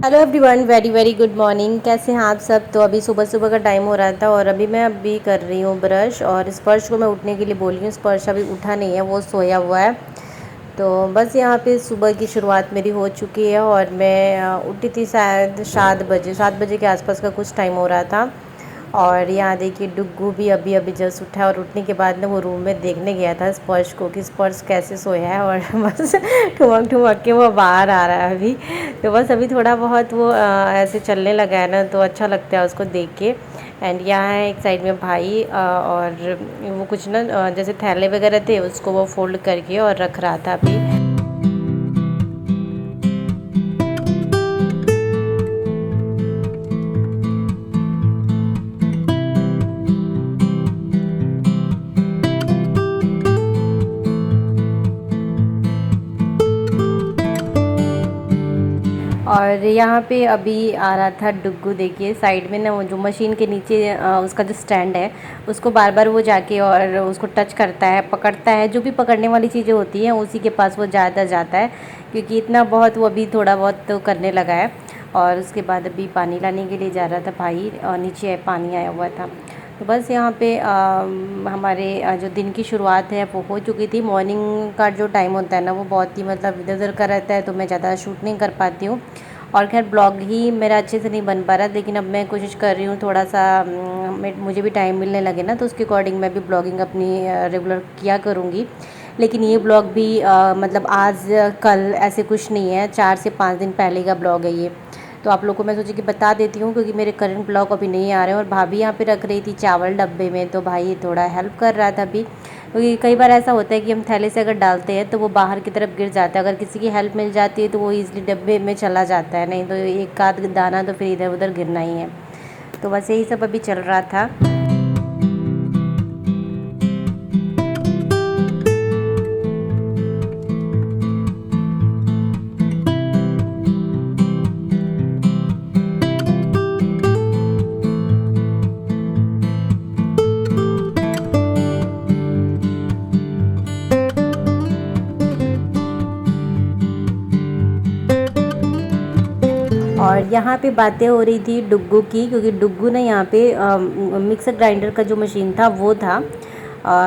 Hello everyone, very very good morning. कैसे हैं आप सब। तो अभी सुबह सुबह का टाइम हो रहा था और अभी कर रही हूँ ब्रश और स्पर्श को मैं उठने के लिए बोली हूँ। स्पर्श अभी उठा नहीं है, वो सोया हुआ है। तो बस यहाँ पे सुबह की शुरुआत मेरी हो चुकी है और मैं उठी थी शायद 7 बजे के आसपास का कुछ टाइम हो रहा था। और यहाँ देखिए डुग्गू भी अभी अभी जस्ट उठा और उठने के बाद ना वो रूम में देखने गया था स्पर्श को कि स्पर्श कैसे सोया है और बस ठुमक ठुमक के वो बाहर आ रहा है अभी। तो बस अभी थोड़ा बहुत वो ऐसे चलने लगा है ना, तो अच्छा लगता है उसको देख के। एंड यहाँ है एक साइड में भाई और वो कुछ ना जैसे थैले वगैरह थे उसको वो फोल्ड करके और रख रहा था अभी। और यहाँ पे अभी आ रहा था डुग्गू। देखिए साइड में ना वो जो मशीन के नीचे उसका जो स्टैंड है उसको बार बार वो जाके और उसको टच करता है, पकड़ता है। जो भी पकड़ने वाली चीज़ें होती हैं उसी के पास वो ज़्यादा जाता है, क्योंकि इतना बहुत वो अभी थोड़ा बहुत तो करने लगा है। और उसके बाद अभी पानी लाने के लिए जा रहा था भाई, और नीचे पानी आया हुआ था। तो बस यहाँ पे हमारे जो दिन की शुरुआत है वो हो चुकी थी। मॉर्निंग का जो टाइम होता है ना वो बहुत ही मतलब इधर उधर का रहता है, तो मैं ज़्यादा शूट नहीं कर पाती हूँ। और खैर ब्लॉग ही मेरा अच्छे से नहीं बन पा रहा, लेकिन अब मैं कोशिश कर रही हूँ थोड़ा सा मुझे भी टाइम मिलने लगे ना, तो उसके अकॉर्डिंग मैं भी ब्लॉगिंग अपनी रेगुलर किया करूँगी। लेकिन ये ब्लॉग भी मतलब आज कल ऐसे कुछ नहीं है, 4 से 5 दिन पहले का ब्लॉग है ये। तो आप लोग को मैं सोची कि बता देती हूँ, क्योंकि मेरे करंट ब्लॉग अभी नहीं आ रहे हैं। और भाभी यहाँ पे रख रही थी चावल डब्बे में, तो भाई थोड़ा हेल्प कर रहा था अभी, क्योंकि कई बार ऐसा होता है कि हम थैले से अगर डालते हैं तो वो बाहर की तरफ गिर जाता है। अगर किसी की हेल्प मिल जाती है तो वो ईज़िली डब्बे में चला जाता है, नहीं तो एक आध दाना तो फिर इधर उधर गिरना ही है। तो बस यही सब अभी चल रहा था। और यहाँ पे बातें हो रही थी डुग्गू की, क्योंकि डुग्गू ने यहाँ पे मिक्सर ग्राइंडर का जो मशीन था वो था,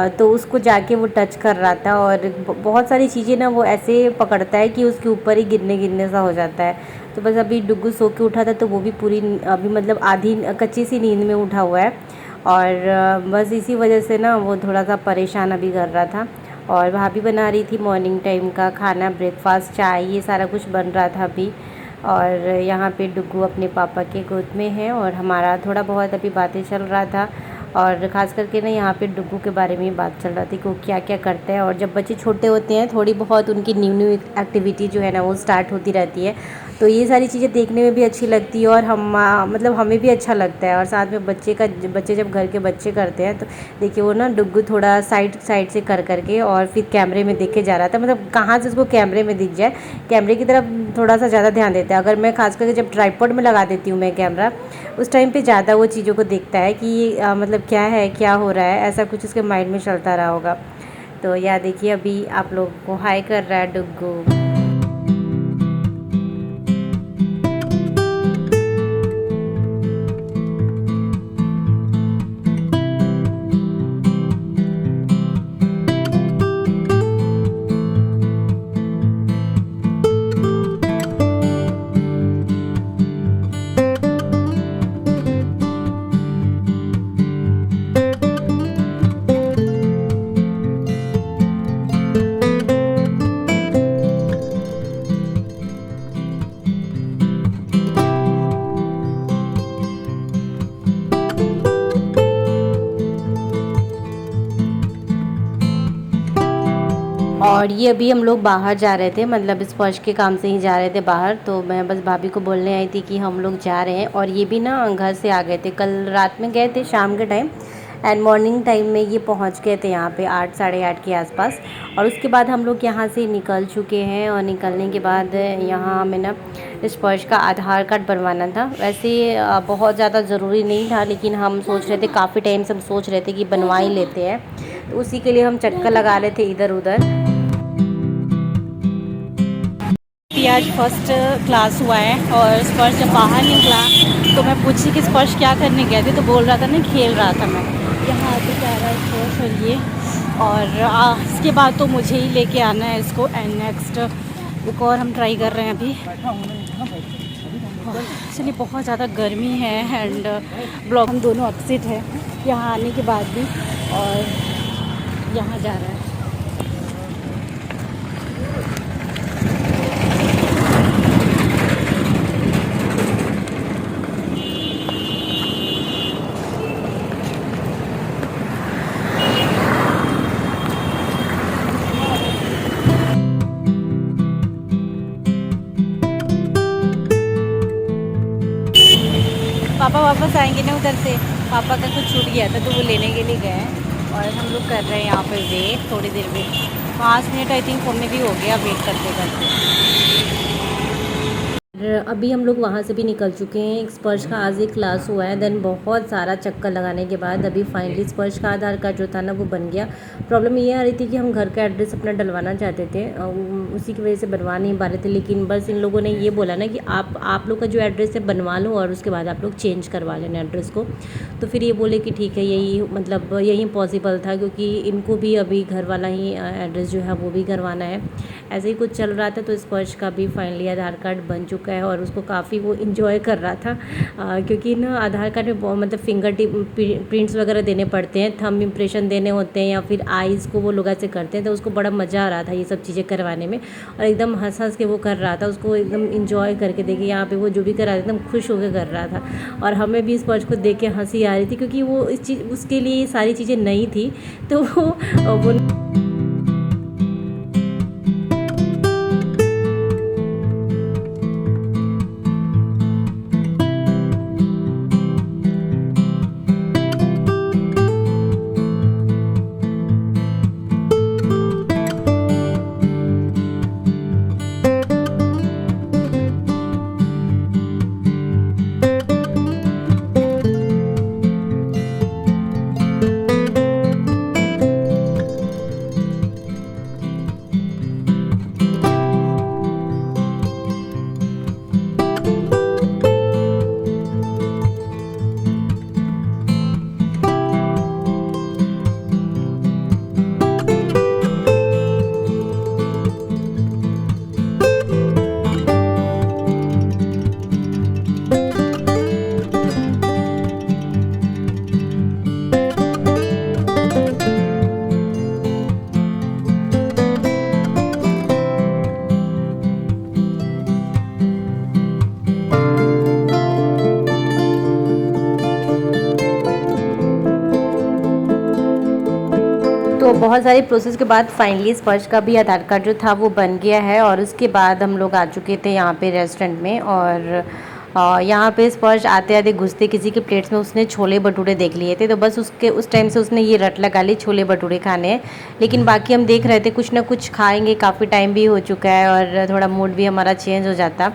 तो उसको जाके वो टच कर रहा था। और बहुत सारी चीज़ें ना वो ऐसे पकड़ता है कि उसके ऊपर ही गिरने गिरने सा हो जाता है। तो बस अभी डुग्गू सो के उठा था, तो वो भी पूरी अभी मतलब आधी कच्ची सी नींद में उठा हुआ है। और बस इसी वजह से ना वो थोड़ा सा परेशान अभी कर रहा था। और भाभी बना रही थी मॉर्निंग टाइम का खाना, ब्रेकफास्ट, चाय, ये सारा कुछ बन रहा था अभी। और यहाँ पे डुग्गू अपने पापा के गोद में है और हमारा थोड़ा बहुत अभी बातें चल रहा था। और ख़ास करके ना यहाँ पे डुग्गू के बारे में बात चल रहा थी कि वो क्या क्या करते हैं। और जब बच्चे छोटे होते हैं थोड़ी बहुत उनकी न्यू न्यू एक्टिविटी जो है ना वो स्टार्ट होती रहती है, तो ये सारी चीज़ें देखने में भी अच्छी लगती है और हम मतलब हमें भी अच्छा लगता है। और साथ में बच्चे जब घर के बच्चे करते हैं तो देखिए वो ना डुग्गू थोड़ा साइड साइड से कर करके और फिर कैमरे में देखे जा रहा था, मतलब कहाँ से उसको कैमरे में दिख जाए, कैमरे की तरफ थोड़ा सा ज़्यादा ध्यान देता है। अगर मैं खास करके जब ट्राइपॉड में लगा देती हूँ मैं कैमरा, उस टाइम पे ज़्यादा वो चीज़ों को देखता है कि मतलब क्या है, क्या हो रहा है, ऐसा कुछ उसके माइंड में चलता रहा होगा। तो यह देखिए अभी आप लोगों को हाय कर रहा है डुग्गू। और ये अभी हम लोग बाहर जा रहे थे, मतलब स्पर्श के काम से ही जा रहे थे बाहर। तो मैं बस भाभी को बोलने आई थी कि हम लोग जा रहे हैं। और ये भी ना घर से आ गए थे, कल रात में गए थे शाम के टाइम, एंड मॉर्निंग टाइम में ये पहुंच गए थे यहाँ पे 8 साढ़े 8 के आसपास। और उसके बाद हम लोग यहाँ से निकल चुके हैं। और निकलने के बाद यहाँ हमें ना स्पर्श का आधार कार्ड बनवाना था। वैसे बहुत ज़्यादा ज़रूरी नहीं था, लेकिन हम सोच रहे थे, काफ़ी टाइम से हम सोच रहे थे कि बनवा ही लेते हैं, तो उसी के लिए हम चक्कर लगा रहे थे इधर उधर। अभी आज फर्स्ट क्लास हुआ है और स्पर्श जब बाहर निकला तो मैं पूछी कि स्पर्श क्या करने गए थे, तो बोल रहा था ना खेल रहा था। मैं यहाँ आके जा रहा है स्पर्श और ये, और इसके बाद तो मुझे ही लेके आना है इसको। एंड नेक्स्ट एक और हम ट्राई कर रहे हैं अभी। एक्चुअली बहुत ज़्यादा गर्मी है एंड ब्लॉक हम दोनों अपसेट है यहाँ आने के बाद भी, और यहाँ जा रहा है। पापा वापस आएंगे ना उधर से, पापा का कुछ छूट गया था तो वो लेने के लिए गए हैं और हम लोग कर रहे हैं यहाँ पर वेट। थोड़ी देर में 5 मिनट आई थिंक फोन में भी हो गया वेट करते करते। अभी हम लोग वहाँ से भी निकल चुके हैं। स्पर्श का आज एक क्लास हुआ है, देन बहुत सारा चक्कर लगाने के बाद अभी फाइनली स्पर्श का आधार कार्ड जो था ना वो बन गया। प्रॉब्लम ये आ रही थी कि हम घर का एड्रेस अपना डलवाना चाहते थे, उसी की वजह से बनवा नहीं पा रहे थे। लेकिन बस इन लोगों ने ये बोला ना कि आप लोग का जो एड्रेस है बनवा लो और उसके बाद आप लोग चेंज करवा लेना एड्रेस को। तो फिर ये बोले कि ठीक है, यही मतलब यही पॉसिबल था क्योंकि इनको भी अभी घर वाला ही एड्रेस जो है वो भी करवाना है। ऐसे ही कुछ चल रहा था तो स्पर्श का भी फाइनली आधार कार्ड बन चुका है और उसको काफ़ी वो इन्जॉय कर रहा था, क्योंकि ना आधार कार्ड में मतलब फिंगर प्रिंट्स वगैरह देने पड़ते हैं, थंब इम्प्रेशन देने होते हैं या फिर आईज़ को वो लोग ऐसे करते हैं। तो उसको बड़ा मज़ा आ रहा था ये सब चीज़ें करवाने में और एकदम हंस हंस के वो कर रहा था। उसको एकदम इन्जॉय करके देखिए यहाँ पे वो जो भी कर रहा था एकदम खुश होकर कर रहा था। और हमें भी स्पर्श को देख के हंसी आ रही थी क्योंकि वो इस चीज़ उसके लिए ये सारी चीज़ें नई थी। तो वो तो बहुत सारी प्रोसेस के बाद फाइनली स्पर्श का भी आधार कार्ड जो था वो बन गया है। और उसके बाद हम लोग आ चुके थे यहाँ पे रेस्टोरेंट में, और यहाँ पे स्पर्श आते आते घुसते किसी के प्लेट्स में उसने छोले भटूरे देख लिए थे। तो बस उस टाइम से उसने ये रट लगा ली छोले भटूरे खाने हैं। लेकिन बाकी हम देख रहे थे कुछ ना कुछ खाएंगे, काफ़ी टाइम भी हो चुका है और थोड़ा मूड भी हमारा चेंज हो जाता।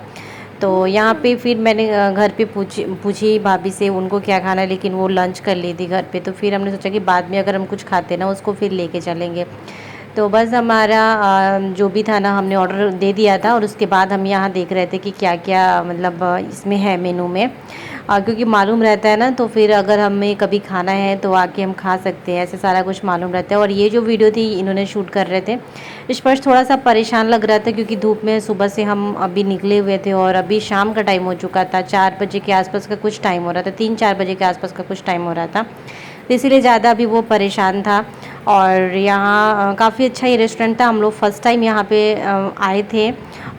तो यहाँ पे फिर मैंने घर पे पूछी भाभी से उनको क्या खाना है, लेकिन वो लंच कर ली थी घर पे। तो फिर हमने सोचा कि बाद में अगर हम कुछ खाते ना उसको फिर लेके चलेंगे। तो बस हमारा जो भी था ना हमने ऑर्डर दे दिया था और उसके बाद हम यहाँ देख रहे थे कि क्या क्या मतलब इसमें है मेनू में, क्योंकि मालूम रहता है ना, तो फिर अगर हमें कभी खाना है तो आके हम खा सकते हैं, ऐसे सारा कुछ मालूम रहता है। और ये जो वीडियो थी इन्होंने शूट कर रहे थे। स्पर्श थोड़ा सा परेशान लग रहा था क्योंकि धूप में सुबह से हम अभी निकले हुए थे और अभी शाम का टाइम हो चुका था, 4 बजे के आसपास का कुछ टाइम हो रहा था, 3-4 बजे के आसपास का कुछ टाइम हो रहा था। तो इसीलिए ज़्यादा अभी वो परेशान था। और यहाँ काफ़ी अच्छा ये रेस्टोरेंट था, हम लोग फ़र्स्ट टाइम यहाँ पे आए थे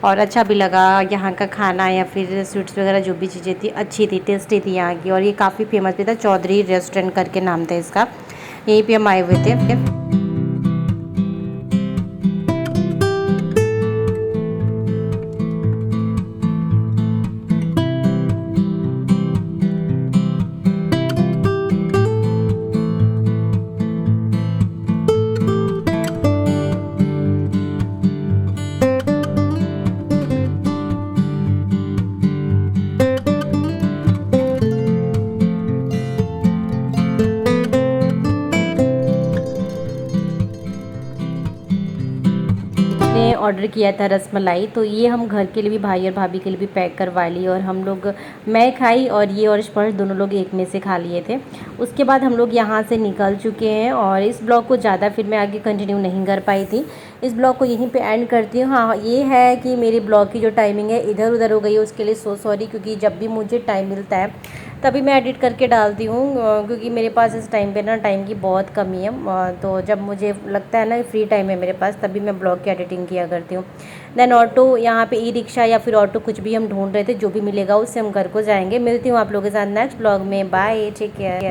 और अच्छा भी लगा। यहाँ का खाना या फिर स्वीट्स वगैरह जो भी चीज़ें थी अच्छी थी, टेस्टी थी यहाँ की। और ये काफ़ी फेमस भी था, चौधरी रेस्टोरेंट करके नाम था इसका, यहीं पे हम आए हुए थे। ऑर्डर किया था रसमलाई, तो ये हम घर के लिए भी, भाई और भाभी के लिए भी पैक करवा ली और हम लोग, मैं खाई और ये और स्पर्श दोनों लोग एक में से खा लिए थे। उसके बाद हम लोग यहाँ से निकल चुके हैं और इस ब्लॉग को ज़्यादा फिर मैं आगे कंटिन्यू नहीं कर पाई थी, इस ब्लॉग को यहीं पे एंड करती हूँ। हाँ, ये है कि मेरी ब्लॉग की जो टाइमिंग है इधर उधर हो गई है, उसके लिए सो सॉरी, क्योंकि जब भी मुझे टाइम मिलता है तभी मैं एडिट करके डालती हूँ, क्योंकि मेरे पास इस टाइम पे ना टाइम की बहुत कमी है। तो जब मुझे लगता है ना फ्री टाइम है मेरे पास, तभी मैं ब्लॉग की एडिटिंग किया करती हूँ। देन ऑटो, यहाँ पे ई रिक्शा या फिर ऑटो कुछ भी हम ढूंढ रहे थे, जो भी मिलेगा उससे हम घर को जाएंगे। मिलती हूँ आप लोगों के साथ नेक्स्ट ब्लॉग में। Bye, take care.